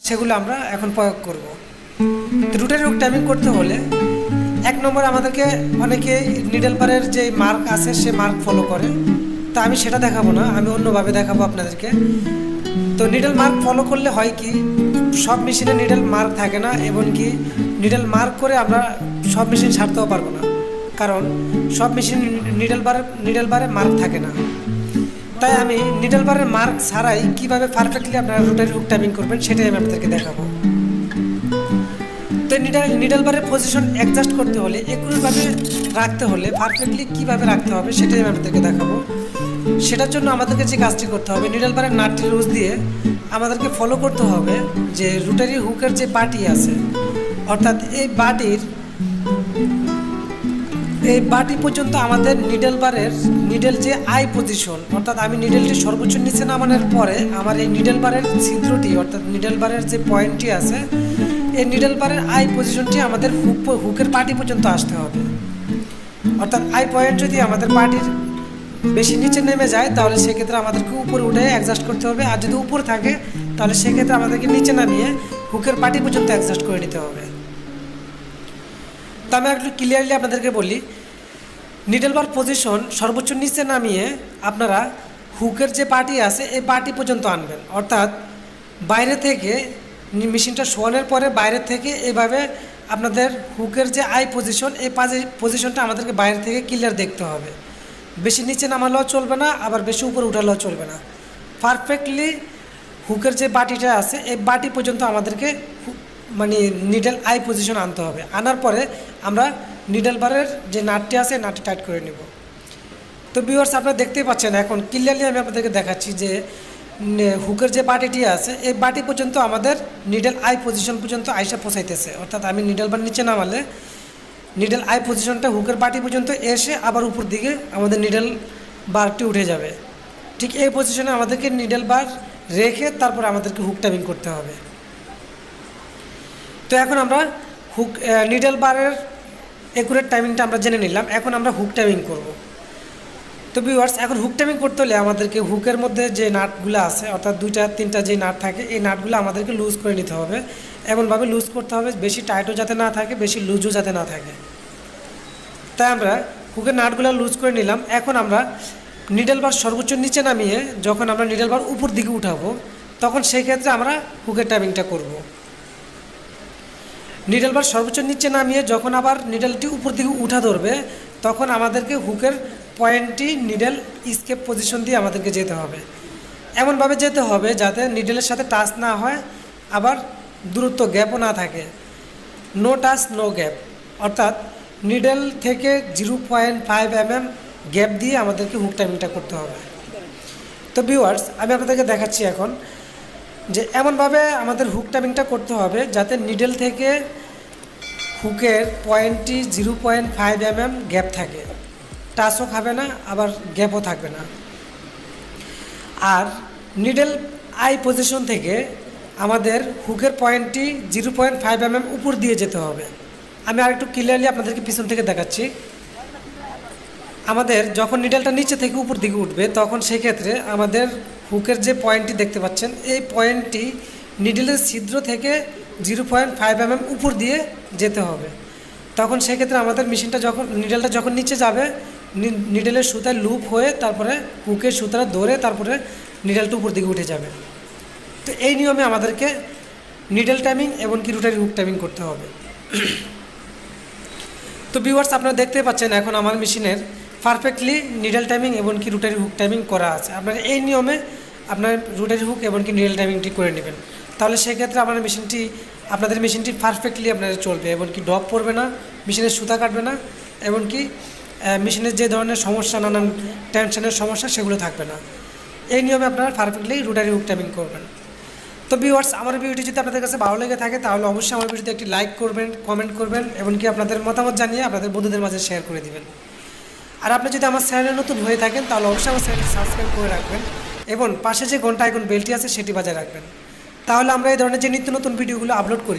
সেগুলো আমরা এখন প্রয়োগ করব। রোটারি হুক টাইমিং করতে হলে 1 নম্বর আমাদেরকে অনেকে নিডল বারের যে মার্ক আছে সে মার্ক ফলো করে, তা আমি সেটা দেখাবো না, আমি অন্যভাবে দেখাবো আপনাদেরকে। তো নিডল মার্ক ফলো করলে হয় কি, সব মেশিনে নিডল মার্ক থাকে না, এবং কি নিডল মার্ক করে আমরা সব মেশিন ছাড়তেও পারবো না, কারণ সব মেশিন নিডল বারে মার্ক থাকে না। তাই আমি নিডল বারের মার্ক ছাড়াই কীভাবে পারফেক্টলি আপনারা রোটারি হুক টাইমিং করবেন সেটাই আমি আপনাদেরকে দেখাবো। তো নিডল বারের পজিশন অ্যাডজাস্ট করতে হলে, একুরেটভাবে রাখতে হলে, পারফেক্টলি কীভাবে রাখতে হবে সেটাই আমি আপনাদেরকে দেখাবো। সেটার জন্য আমাদেরকে যে কাজটি করতে হবে, নিডল বারের নাটটি লুজ দিয়ে আমাদেরকে ফলো করতে হবে যে রোটারি হুকের যে বাটি আছে, অর্থাৎ এই বাটি পর্যন্ত আমাদের নিডল যে আই পজিশন, অর্থাৎ আমি নিডলটি সর্বোচ্চ নিচে নামানোর পরে আমার এই নিডল বারের ছিদ্রটি, অর্থাৎ নিডল বারের যে পয়েন্টটি আছে, এই নিডল বারের আই পজিশনটি আমাদের হুকের পাটি পর্যন্ত আসতে হবে। অর্থাৎ আই পয়েন্ট যদি আমাদের পাটির বেশি নিচে নেমে যায় তাহলে সেক্ষেত্রে আমাদেরকে উপরে উঠে অ্যাডজাস্ট করতে হবে, আর যদি উপরে থাকে তাহলে সেক্ষেত্রে আমাদেরকে নিচে নামিয়ে হুকের পাটি পর্যন্ত অ্যাডজাস্ট করে নিতে হবে। তো আমি একটু ক্লিয়ারলি আপনাদেরকে বলি, নিডল বার পজিশন সর্বোচ্চ নিচে নামিয়ে আপনারা হুকের যে পাটি আছে এই পাটি পর্যন্ত আনবেন, অর্থাৎ বাইরে থেকে মেশিনটা শোয়ানোর পরে বাইরে থেকে এইভাবে আপনাদের হুকের যে আই পজিশন, এই পজিশনটা আমাদেরকে বাইরে থেকে ক্লিয়ার দেখতে হবে। বেশি নিচে নামালেও চলবে না, আবার বেশি উপরে উঠালেও চলবে না। পারফেক্টলি হুকের যে বাটিটা আছে এই বাটি পর্যন্ত আমাদেরকে মানে নিডল আই পজিশন আনতে হবে। আনার পরে আমরা নিডল বারের যে নাটটি আছে নাটটি টাইট করে নেব। তো ভিউয়ার্স, আপনারা দেখতেই পাচ্ছেন এখন ক্লিয়ারলি আমি আপনাদেরকে দেখাচ্ছি যে হুকের যে বাটিটি আছে এই বাটি পর্যন্ত আমাদের নিডল আই পজিশন পর্যন্ত আইসা পৌঁছাইতেছে, অর্থাৎ আমি নিডল বার নিচে নামালে নিডল আই পজিশনটা হুকের বাটি পর্যন্ত এসে আবার উপর দিকে আমাদের নিডল বারটি উঠে যাবে। ঠিক এই পজিশনে আমাদেরকে নিডল বার রেখে তারপর আমাদেরকে হুক টাইমিং করতে হবে। তো এখন আমরা নিডল বারের একুরেট টাইমিংটা আমরা জেনে নিলাম, এখন আমরা হুক টাইমিং করব। তো ভিউয়ার্স, এখন হুক টাইমিং করতে হলে আমাদেরকে হুকের মধ্যে যে নাটগুলো আছে, অর্থাৎ 2-3টা যে নাট থাকে এই নাটগুলো আমাদেরকে লুজ করে নিতে হবে। এমনভাবে লুজ করতে হবে বেশি টাইটও যাতে না থাকে, বেশি লুজও যাতে না থাকে। তাই আমরা হুকের নাটগুলো লুজ করে নিলাম। এখন আমরা নিডল বার সর্বোচ্চ নিচে নামিয়ে যখন আমরা নিডল বার উপর দিকে উঠাবো তখন সেই ক্ষেত্রে আমরা হুকের টাইমিংটা করব। নিডল বার সর্বোচ্চ নিচে নামিয়ে যখন আবার নিডলটি উপর দিকে উঠা ধরবে তখন আমাদেরকে হুকের পয়েন্টটি নিডল স্কেপ পজিশন দিয়ে আমাদেরকে যেতে হবে। এমনভাবে যেতে হবে যাতে নিডলের সাথে টাচ না হয়, আবার দূরত্ব গ্যাপও না থাকে। নো টাচ নো গ্যাপ, অর্থাৎ নিডল থেকে 0.5 mm গ্যাপ দিয়ে আমাদেরকে হুক টাইমিংটা করতে হবে। তো ভিউয়ার্স, আমি আপনাদেরকে দেখাচ্ছি এখন যে এমনভাবে আমাদের হুক টাইমিংটা করতে হবে যাতে নিডল থেকে হুকের পয়েন্টটি 0.5 mm গ্যাপ থাকে, টাচও খাবে না আবার গ্যাপও থাকবে না। আর নিডল আই পজিশন থেকে আমাদের হুকের পয়েন্টটি 0.5 mm উপর দিয়ে যেতে হবে। আমি আর একটু ক্লিয়ারলি আপনাদেরকে পিছন থেকে দেখাচ্ছি। আমাদের যখন নিডলটা নিচে থেকে উপর দিকে উঠবে তখন সেক্ষেত্রে আমাদের হুকের যে পয়েন্টটি দেখতে পাচ্ছেন এই পয়েন্টটি নিডলের ছিদ্র থেকে 0.5 mm উপর দিয়ে যেতে হবে। তখন সেক্ষেত্রে আমাদের মেশিনটা নিডলটা যখন নিচে যাবে নিডলের সুতায় লুপ হয়ে তারপরে হুকের সুতাটা ধরে তারপরে নিডলটা উপর দিকে উঠে যাবে। তো এই নিয়মে আমাদেরকে নিডল টাইমিং এবং কি রোটারি হুক টাইমিং করতে হবে। তো ভিউয়ার্স, আপনারা দেখতে পাচ্ছেন এখন আমার মেশিনের পারফেক্টলি নিডল টাইমিং এবং কি রোটারি হুক টাইমিং করা আছে। আপনারা এই নিয়মে আপনার রোটারি হুক এবং কি নিডল টাইমিংটি করে নেবেন, তাহলে সেক্ষেত্রে আপনাদের মেশিনটি পারফেক্টলি আপনাদের চলবে এবং কি ড্রপ পড়বে না, মেশিনের সুতা কাটবে না, এবং কি মেশিনের যে ধরনের সমস্যা, নানান টেনশনের সমস্যা সেগুলো থাকবে না। এই নিয়মে আপনারা পারফেক্টলি রোটারি হুক টাইমিং করবেন। তো ভিউয়ার্স, আমার ভিডিওটি যদি আপনাদের কাছে ভালো লেগে থাকে তাহলে অবশ্যই আমার ভিডিওতে একটি লাইক করবেন, কমেন্ট করবেন এবং কি আপনাদের মতামত জানিয়ে আপনাদের বন্ধুদের মাঝে শেয়ার করে দিবেন। আর আপনি যদি আমার চ্যানেলে নতুন হয়ে থাকেন তাহলে অবশ্যই আমার চ্যানেলটি সাবস্ক্রাইব করে রাখবেন এবং পাশে যে ঘন্টা আইকন বেলটি আছে সেটি বাজায় রাখবেন। তাহলে আমরা এই ধরনের যে নিত্য নতুন ভিডিওগুলো আপলোড করি